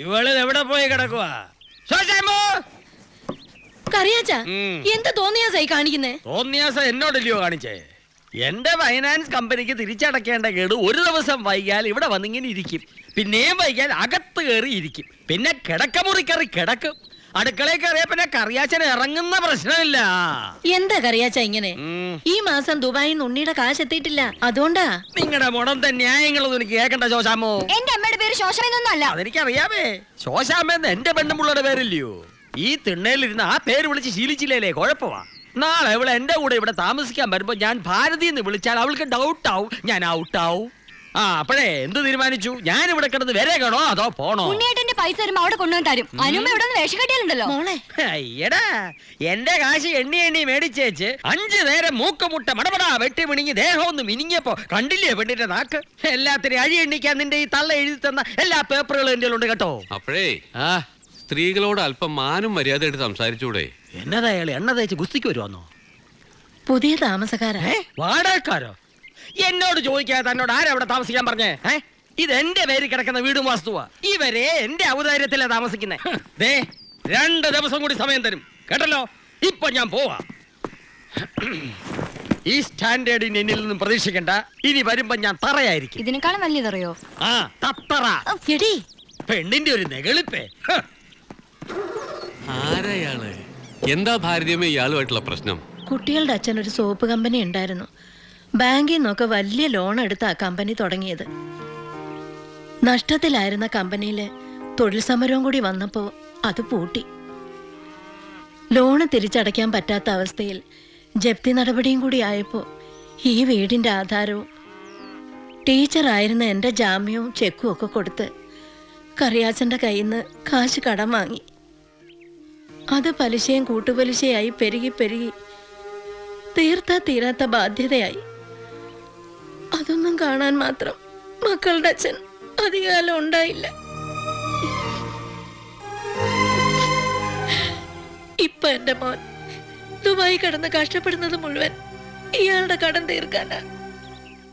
ഇവള് എവിടെ പോയി കിടക്കുവാ? എന്താ തോന്നിയാസായി കാണിക്കുന്നേ? തോന്നിയാസ എന്നോടല്ലയോ കാണിച്ചേ? എന്റെ ഫൈനാൻസ് കമ്പനിക്ക് തിരിച്ചടക്കേണ്ട കേട് ഒരു ദിവസം വൈകിയാൽ ഇവിടെ വന്നിങ്ങനെ ഇരിക്കും, പിന്നെയും വൈകിയാൽ അകത്ത് കയറി ഇരിക്കും, പിന്നെ കിടക്കമുറി കയറി കിടക്കും. അടുക്കളയിൽ കയറിയ പിന്നെ കറിയാച്ചൻ ഇറങ്ങുന്ന പ്രശ്നമില്ല. എന്താ കറിയാച്ച ഇങ്ങനെ? ഈ മാസം ദുബായിൽ നിന്ന് ഉണ്ണിയുടെ കാശ് എത്തിയിട്ടില്ല, അതുകൊണ്ടാ. നിങ്ങളുടെ മുടന്ത ന്യായങ്ങളൊന്നും എനിക്ക് കേൾക്കണ്ട ശോശാമോ. എന്റെ അമ്മയുടെ പേര് ശോശമെന്നൊന്നല്ല. അതെനിക്കറിയാമേ. ശോശാമെന്ന് എന്റെ പെണ്ണുമുള്ളയുടെ പേരില്ലയോ? ഈ തിണ്ണയിലിരുന്ന് ആ പേര് വിളിച്ച് ശീലിച്ചില്ലേ, കുഴപ്പമാ. നാളെ അവളെ എന്റെ കൂടെ ഇവിടെ താമസിക്കാൻ വരുമ്പോ ഞാൻ ഭാരതി എന്ന് വിളിച്ചാൽ അവൾക്ക് ഡൗട്ട് ആവും, ഞാൻ ഔട്ടാവും. ആ അപ്പഴേ എന്ത് തീരുമാനിച്ചു? ഞാൻ ഇവിടെ കിടന്ന് വരേക്കണോ അതോ പോണോ? ഉണ്ണിയേട്ടന്റെ പൈസ വരുമ്പോ അവിടെ കൊണ്ടുവന്ന് തരും. അനുമ്മ ഇവിടെ വേഷം കെട്ടിയാലുണ്ടല്ലോ മോളെ. എടാ എന്റെ കാശ് എണ്ണി എണ്ണി മേടിച്ചേച്ച് 5 നേരം മൂക്കമുട്ട മടപടാ വെട്ടി മിണിങ്ങി ദേഹം ഒന്ന് മിനിങ്ങിയപ്പോ കണ്ടില്ലേ പെണ്ണിന്റെ നാക്ക്? എല്ലാത്തിനും അഴി എണ്ണിക്കാൻ നിന്റെ ഈ തള്ള എഴുതി തന്ന എല്ലാ പേപ്പറുകളും എന്റെ ഉണ്ട് കേട്ടോ. അപ്പോഴേ സ്ത്രീകളോട് അല്പം മാനും മര്യാദയായിട്ട് സംസാരിച്ചൂടെ? എന്നതാ അയാൾ എണ്ണ തേച്ച് ഗുസ്തിക്ക് വരുവാന്നോ? പുതിയ താമസക്കാരാ. വാടകക്കാരോ? എന്നോട് ചോദിക്കാതെ തന്നോട് ആരവിടെ താമസിക്കാൻ പറഞ്ഞേ? ഇത് എന്റെ പേര് കിടക്കുന്ന വീടും വാസ്തുവാ. ഇവരെ എന്റെ ഔദാര്യത്തിലാ താമസിക്കുന്നേ. 2 ദിവസം കൂടി സമയം തരും കേട്ടല്ലോ. ഇപ്പൊ ഞാൻ പോവാ. ഈ സ്റ്റാൻഡേർഡിന് എന്നിൽ നിന്നും പ്രതീക്ഷിക്കണ്ട. ഇനി വരുമ്പോ ഞാൻ തറയായിരിക്കും. ഇതിനേക്കാളും വലിയതറിയോ? തത്തറ. പെണ്ണിന്റെ ഒരു നെകളിപ്പേ. ആരയാള്? എന്താ ഭാരതീയമേ ഇയാളുമായിട്ടുള്ള പ്രശ്നം? കുട്ടികളുടെ അച്ഛൻ ഒരു സോപ്പ് കമ്പനി ഉണ്ടായിരുന്നു. ബാങ്കിൽ നിന്നൊക്കെ വലിയ ലോൺ എടുത്ത് ആ കമ്പനി തുടങ്ങിയത്. നഷ്ടത്തിലായിരുന്ന കമ്പനിയില് തൊഴിൽ സമരവും കൂടി വന്നപ്പോ അത് പൂട്ടി. ലോണ് തിരിച്ചടയ്ക്കാൻ പറ്റാത്ത അവസ്ഥയിൽ ജപ്തി നടപടിയും കൂടി ആയപ്പോ ഈ വീടിന്റെ ആധാരവും ടീച്ചറായിരുന്ന എൻ്റെ ജാമ്യവും ചെക്കും ഒക്കെ കൊടുത്ത് കറിയാച്ചന്റെ കയ്യിൽ നിന്ന് കാശ് കടം വാങ്ങി. അത് പലിശയും കൂട്ടുപലിശയായി പെരുകി പെരുകി തീരാത്ത ബാധ്യതയായി. അതൊന്നും കാണാൻ മാത്രം മക്കളുടെ അച്ഛൻ അധികകാലം ഉണ്ടായില്ല. ഇപ്പൊ എന്റെ മോൻ ദുബായി കിടന്ന് കഷ്ടപ്പെടുന്നത് മുഴുവൻ ഇയാളുടെ കടം തീർക്കാനാ.